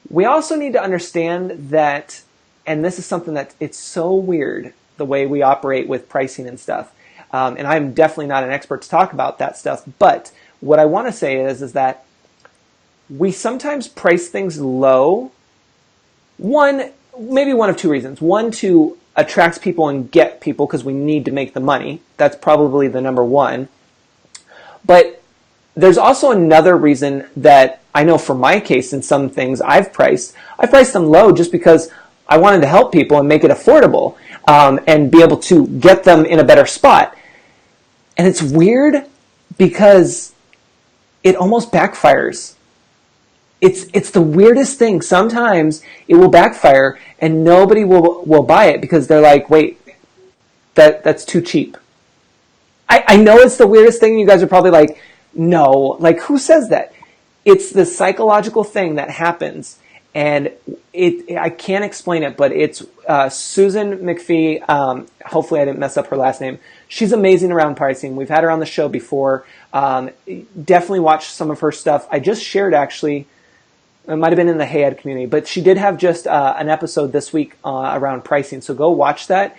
Speaker 1: We also need to understand that, and this is something that it's so weird, the way we operate with pricing and stuff. And I'm definitely not an expert to talk about that stuff, but what I want to say is that we sometimes price things low. Maybe one of two reasons. One, to attract people and get people because we need to make the money. That's probably the number one. But there's also another reason that I know for my case in some things I priced them low just because I wanted to help people and make it affordable and be able to get them in a better spot. And it's weird because it almost backfires. It's the weirdest thing. Sometimes it will backfire and nobody will buy it because they're like, wait, that's too cheap. I know it's the weirdest thing. You guys are probably like, no, like who says that? It's the psychological thing that happens, and I can't explain it, but it's Susan McPhee. Hopefully I didn't mess up her last name. She's amazing around pricing. We've had her on the show before. Definitely watch some of her stuff. I just shared, actually, it might have been in the Hey Ed community, but she did have just an episode this week around pricing. So go watch that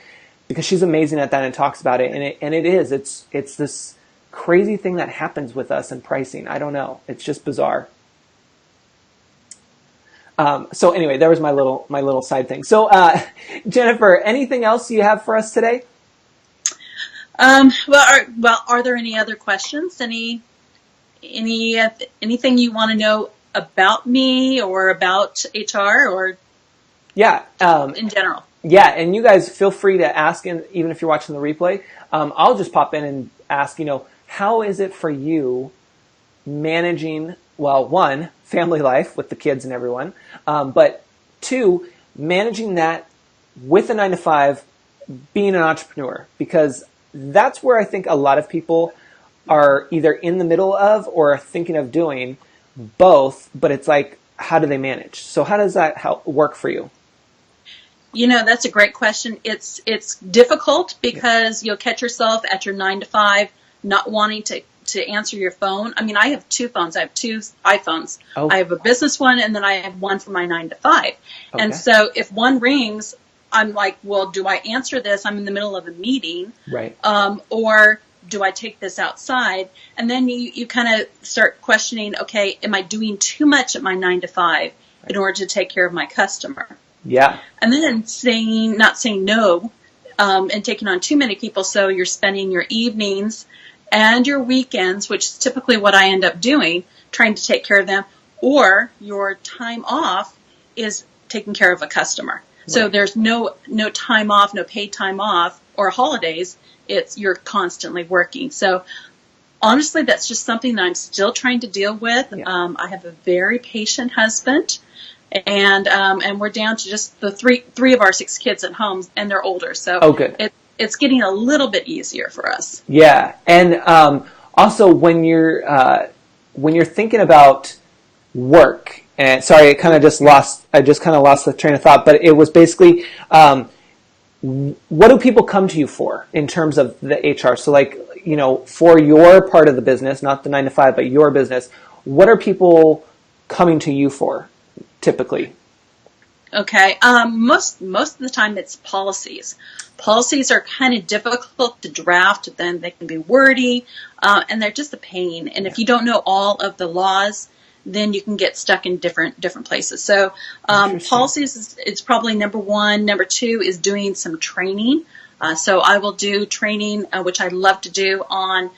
Speaker 1: because she's amazing at that and talks about it. And it's this crazy thing that happens with us in pricing. I don't know. It's just bizarre. So anyway, there was my little side thing. So Jennifer, anything else you have for us today?
Speaker 2: Are there any other questions? Anything you want to know about me or about HR or in general?
Speaker 1: Yeah, and you guys feel free to ask, even if you're watching the replay. I'll just pop in and ask, how is it for you managing, well, one, family life with the kids and everyone, but two, managing that with a 9-to-5, being an entrepreneur, because that's where I think a lot of people are either in the middle of or thinking of doing both, but it's like, how do they manage? So how does that work for you?
Speaker 2: That's a great question. It's difficult because you'll catch yourself at your 9-to-5 not wanting to answer your phone. I mean, I have two phones. I have two iPhones. Oh. I have a business one, and then I have one for my 9-to-5. Okay. And so if one rings, I'm like, well, do I answer this? I'm in the middle of a meeting.
Speaker 1: Right.
Speaker 2: Or do I take this outside? And then you kind of start questioning, okay, am I doing too much at my 9-to-5 in order to take care of my customer?
Speaker 1: Yeah.
Speaker 2: And then not saying no, and taking on too many people. So you're spending your evenings and your weekends, which is typically what I end up doing, trying to take care of them, or your time off is taking care of a customer. So
Speaker 1: Right.
Speaker 2: there's no time off, no paid time off or holidays. It's you're constantly working. So honestly, that's just something that I'm still trying to deal with.
Speaker 1: Yeah.
Speaker 2: I have a very patient husband, and we're down to just the three of our 6 kids at home, and they're older. So
Speaker 1: Oh, good.
Speaker 2: it's getting a little bit easier for us.
Speaker 1: Yeah, and also when you're thinking about work, and sorry, I just kind of lost the train of thought, but it was basically, what do people come to you for in terms of the HR? So like, for your part of the business, not the 9 to 5, but your business, what are people coming to you for typically?
Speaker 2: Okay. Most of the time it's policies. Policies are kind of difficult to draft. Then they can be wordy, and they're just a pain. And if you don't know all of the laws, then you can get stuck in different places. So policies is probably number one. Number two is doing some training. So I will do training, which I love to do on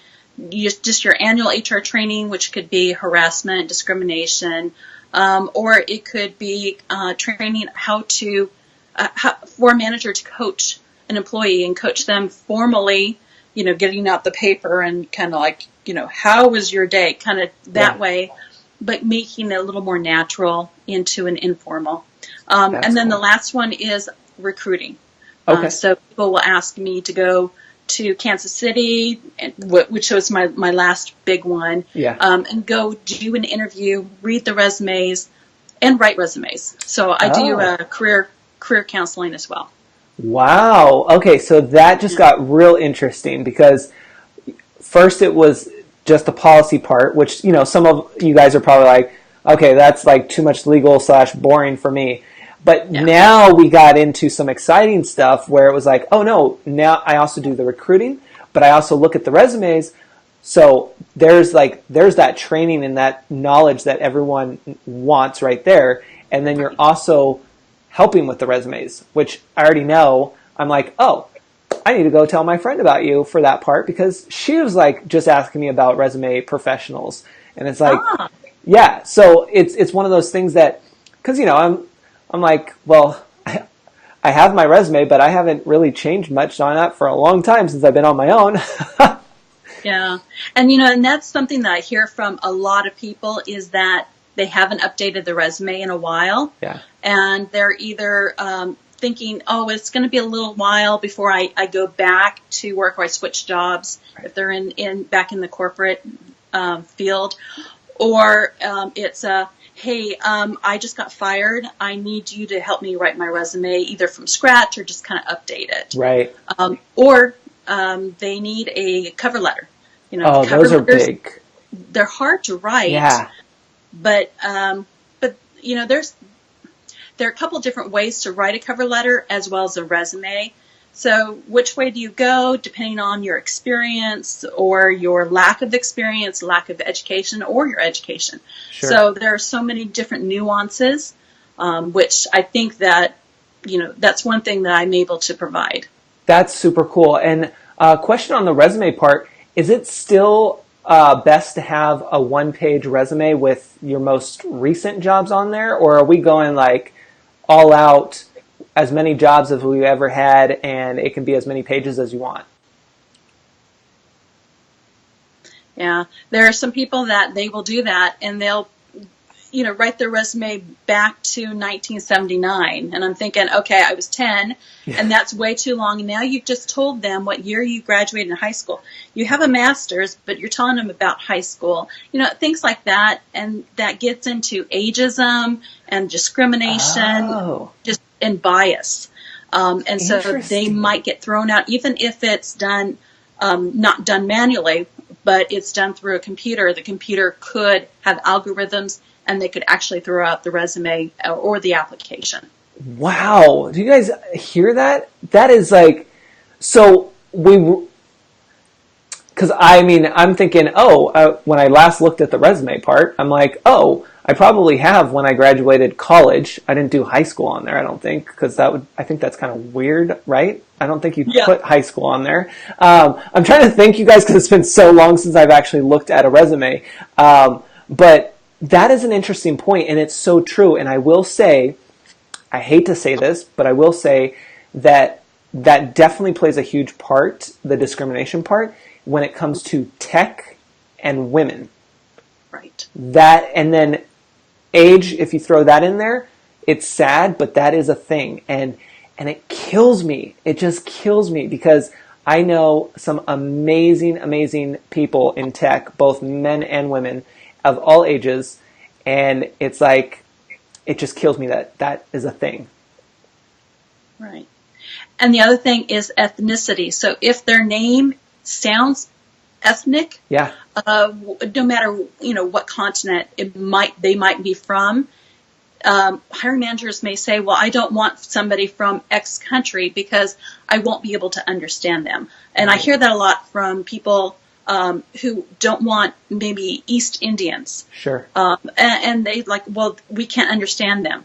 Speaker 2: just your annual HR training, which could be harassment, discrimination. Or it could be training how for a manager to coach an employee and coach them formally, getting out the paper and kind of like, how was your day? Kind of that way, but making it a little more natural into an informal. And then the last one is recruiting.
Speaker 1: Okay.
Speaker 2: So people will ask me to go to Kansas City, which was my last big one, and go do an interview, read the resumes, and write resumes. So I do career counseling as well.
Speaker 1: Wow. Okay, so that just got real interesting because first it was just the policy part, which, some of you guys are probably like, okay, that's like too much legal / boring for me. But now we got into some exciting stuff where it was like, oh no, now I also do the recruiting, but I also look at the resumes. So there's that training and that knowledge that everyone wants right there. And then you're also helping with the resumes, which I already know. I'm like, oh, I need to go tell my friend about you for that part because she was like just asking me about resume professionals. And it's like, yeah, so it's one of those things that, because, I'm like, well, I have my resume, but I haven't really changed much on that for a long time since I've been on my own.
Speaker 2: Yeah. And, and that's something that I hear from a lot of people is that they haven't updated the resume in a while.
Speaker 1: Yeah.
Speaker 2: And they're either thinking, oh, it's going to be a little while before I go back to work or I switch jobs if they're back in the corporate field. Or it's hey, I just got fired. I need you to help me write my resume either from scratch or just kind of update it.
Speaker 1: Right.
Speaker 2: Or they need a cover letter.
Speaker 1: Cover those are big.
Speaker 2: They're hard to write.
Speaker 1: Yeah.
Speaker 2: But there are a couple different ways to write a cover letter as well as a resume. So which way do you go depending on your experience or your lack of experience, lack of education, or your education?
Speaker 1: Sure.
Speaker 2: So there are so many different nuances, which I think that, that's one thing that I'm able to provide.
Speaker 1: That's super cool. And question on the resume part, is it still best to have a one-page resume with your most recent jobs on there? Or are we going like all out, as many jobs as we've ever had, and it can be as many pages as you want?
Speaker 2: Yeah, there are some people that they will do that, and they'll, write their resume back to 1979. And I'm thinking, okay, I was 10, and that's way too long. And now you've just told them what year you graduated in high school. You have a master's, but you're telling them about high school. Things like that, and that gets into ageism and discrimination, and bias. And so they might get thrown out, even if it's done, not done manually, but it's done through a computer. The computer could have algorithms, and they could actually throw out the resume or the application.
Speaker 1: Wow. Do you guys hear that? That is like, so because I'm thinking, when I last looked at the resume part, I'm like, I probably have when I graduated college. I didn't do high school on there, I don't think, because I think that's kind of weird, right? I don't think you put high school on there. I'm trying to think, you guys, because it's been so long since I've actually looked at a resume. But that is an interesting point, and it's so true. And I will say, I hate to say this, but I will say that that definitely plays a huge part, the discrimination part, when it comes to tech and women.
Speaker 2: Right.
Speaker 1: That, and then age, if you throw that in there, it's sad, but that is a thing. And it kills me. It just kills me because I know some amazing, amazing people in tech, both men and women of all ages. And it's like, it just kills me that that is a thing.
Speaker 2: Right. And the other thing is ethnicity. So if their name sounds ethnic,
Speaker 1: Yeah.
Speaker 2: No matter what continent they might be from, hiring managers may say, well, I don't want somebody from X country because I won't be able to understand them. And I hear that a lot from people who don't want maybe East Indians.
Speaker 1: Sure.
Speaker 2: And they like, well, we can't understand them.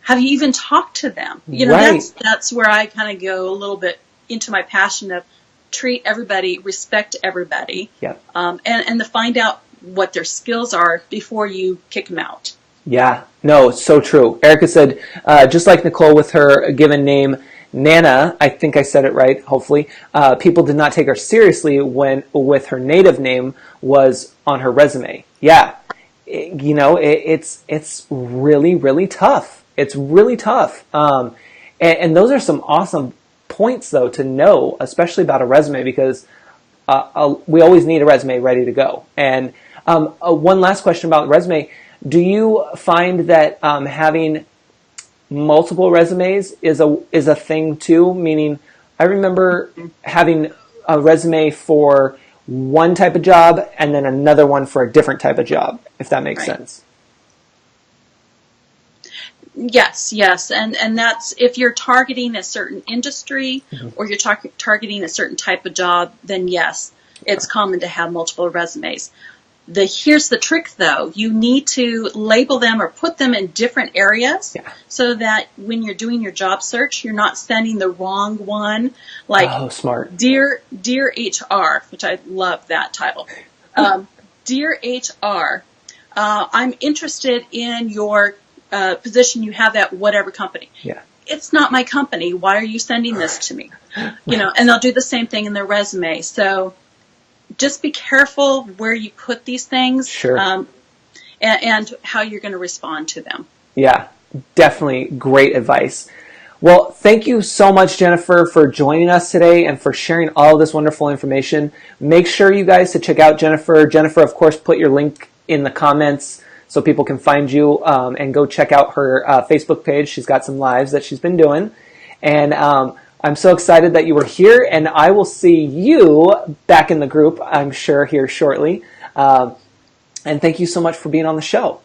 Speaker 2: Have you even talked to them?
Speaker 1: Right.
Speaker 2: That's where I kind of go a little bit into my passion of treat everybody, respect everybody,
Speaker 1: Yep.
Speaker 2: and to find out what their skills are before you kick them out.
Speaker 1: Yeah, no, so true. Erica said, just like Nicole with her given name, Nana, I think I said it right, hopefully, people did not take her seriously when with her native name was on her resume. Yeah, it's really, really tough. It's really tough. And those are some awesome points, though, to know, especially about a resume, because we always need a resume ready to go. And one last question about the resume. Do you find that having multiple resumes is a thing too? Meaning, I remember having a resume for one type of job and then another one for a different type of job, if that makes sense.
Speaker 2: Yes, and that's if you're targeting a certain industry or you're targeting a certain type of job, then yes, it's common to have multiple resumes. Here's the trick, though. You need to label them or put them in different areas so that when you're doing your job search, you're not sending the wrong one. Like,
Speaker 1: smart.
Speaker 2: Dear HR, which I love that title. Dear HR, I'm interested in your position you have at whatever company.
Speaker 1: Yeah.
Speaker 2: It's not my company. Why are you sending this to me? And they'll do the same thing in their resume. So just be careful where you put these things.
Speaker 1: Sure.
Speaker 2: And how you're going to respond to them.
Speaker 1: Yeah, definitely great advice. Well, thank you so much, Jennifer, for joining us today and for sharing all of this wonderful information. Make sure you guys to check out Jennifer. Jennifer, of course, put your link in the comments so people can find you and go check out her Facebook page. She's got some lives that she's been doing. And I'm so excited that you were here, and I will see you back in the group, I'm sure, here shortly. And thank you so much for being on the show.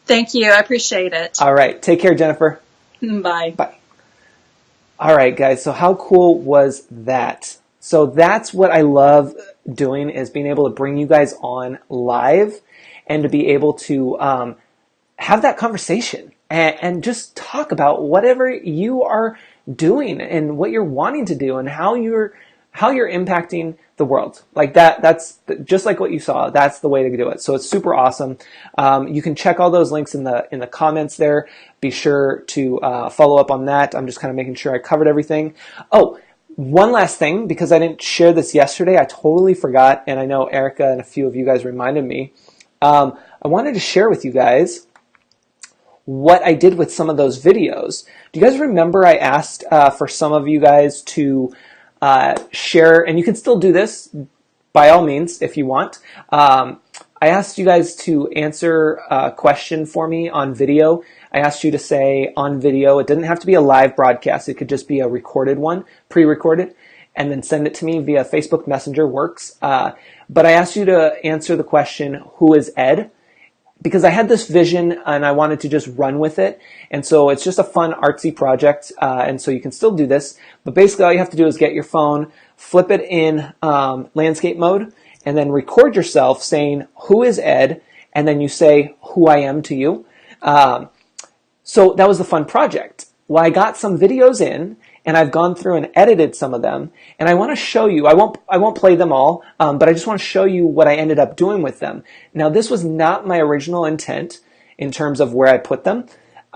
Speaker 2: Thank you. I appreciate it.
Speaker 1: All right. Take care, Jennifer.
Speaker 2: Bye.
Speaker 1: Bye. All right, guys. So how cool was that? So that's what I love doing, is being able to bring you guys on live and to be able to have that conversation and just talk about whatever you are doing and what you're wanting to do and how you're impacting the world. Like that's just like what you saw. That's the way to do it. So it's super awesome. You can check all those links in the comments there. Be sure to follow up on that. I'm just kind of making sure I covered everything. Oh, one last thing, because I didn't share this yesterday. I totally forgot, and I know Erica and a few of you guys reminded me. I wanted to share with you guys what I did with some of those videos. Do you guys remember I asked for some of you guys to share, and you can still do this by all means if you want. I asked you guys to answer a question for me on video. I asked you to say on video. It didn't have to be a live broadcast. It could just be a recorded one, pre-recorded, and then send it to me via Facebook Messenger works. But I asked you to answer the question, who is Ed? Because I had this vision and I wanted to just run with it. And so it's just a fun artsy project. And so you can still do this. But basically all you have to do is get your phone, flip it in landscape mode, and then record yourself saying, who is Ed? And then you say, who I am to you. So that was the fun project. Well, I got some videos in, and I've gone through and edited some of them, and I want to show you. I won't play them all, but I just want to show you what I ended up doing with them. Now, this was not my original intent in terms of where I put them.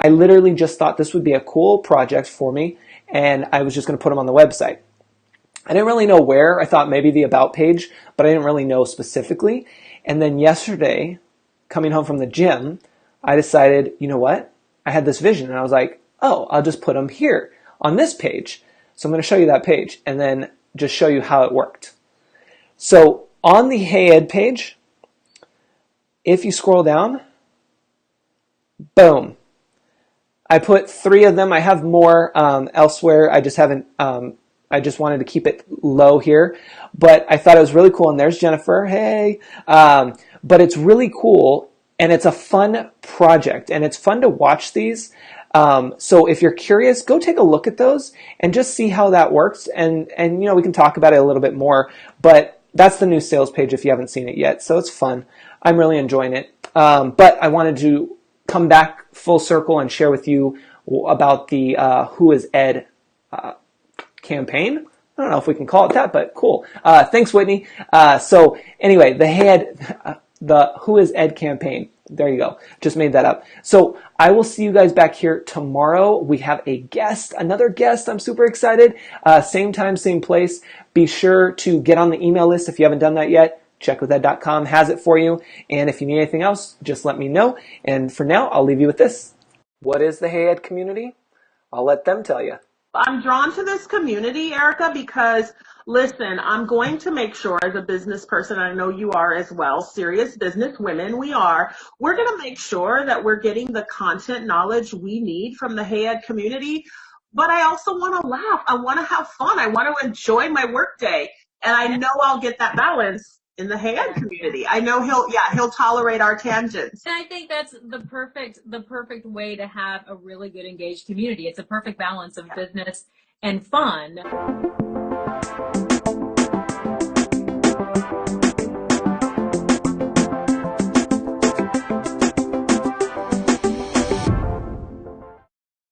Speaker 1: I literally just thought this would be a cool project for me, and I was just going to put them on the website. I didn't really know where. I thought maybe the About page, but I didn't really know specifically. And then yesterday, coming home from the gym, I decided, you know what? I had this vision, and I was like, oh, I'll just put them here on this page. So I'm going to show you that page and then just show you how it worked. So on the Hey Ed page, if you scroll down, boom. I put 3 of them. I have more elsewhere. I just haven't, I just wanted to keep it low here, but I thought it was really cool. And there's Jennifer. Hey. But it's really cool, and it's a fun project, and it's fun to watch these. So if you're curious, go take a look at those and just see how that works. And you know, we can talk about it a little bit more, but that's the new sales page if you haven't seen it yet. So it's fun. I'm really enjoying it. But I wanted to come back full circle and share with you about the Who is Ed campaign. I don't know if we can call it that, but cool. Thanks, Whitney. So anyway, the Who is Ed campaign. There you go. Just made that up. So I will see you guys back here tomorrow. We have a guest, another guest. I'm super excited. Same time, same place. Be sure to get on the email list if you haven't done that yet. Checkwithed.com has it for you. And if you need anything else, just let me know. And for now, I'll leave you with this. What is the Hey Ed community? I'll let them tell you.
Speaker 3: I'm drawn to this community, Erica, because listen, I'm going to make sure as a business person, I know you are as well, serious business women, we're going to make sure that we're getting the content knowledge we need from the Hey Ed community. But I also want to laugh. I want to have fun. I want to enjoy my workday. And I know I'll get that balance in the Hey Ed community. I know he'll tolerate our tangents.
Speaker 4: And I think that's the perfect way to have a really good engaged community. It's a perfect balance of business and fun.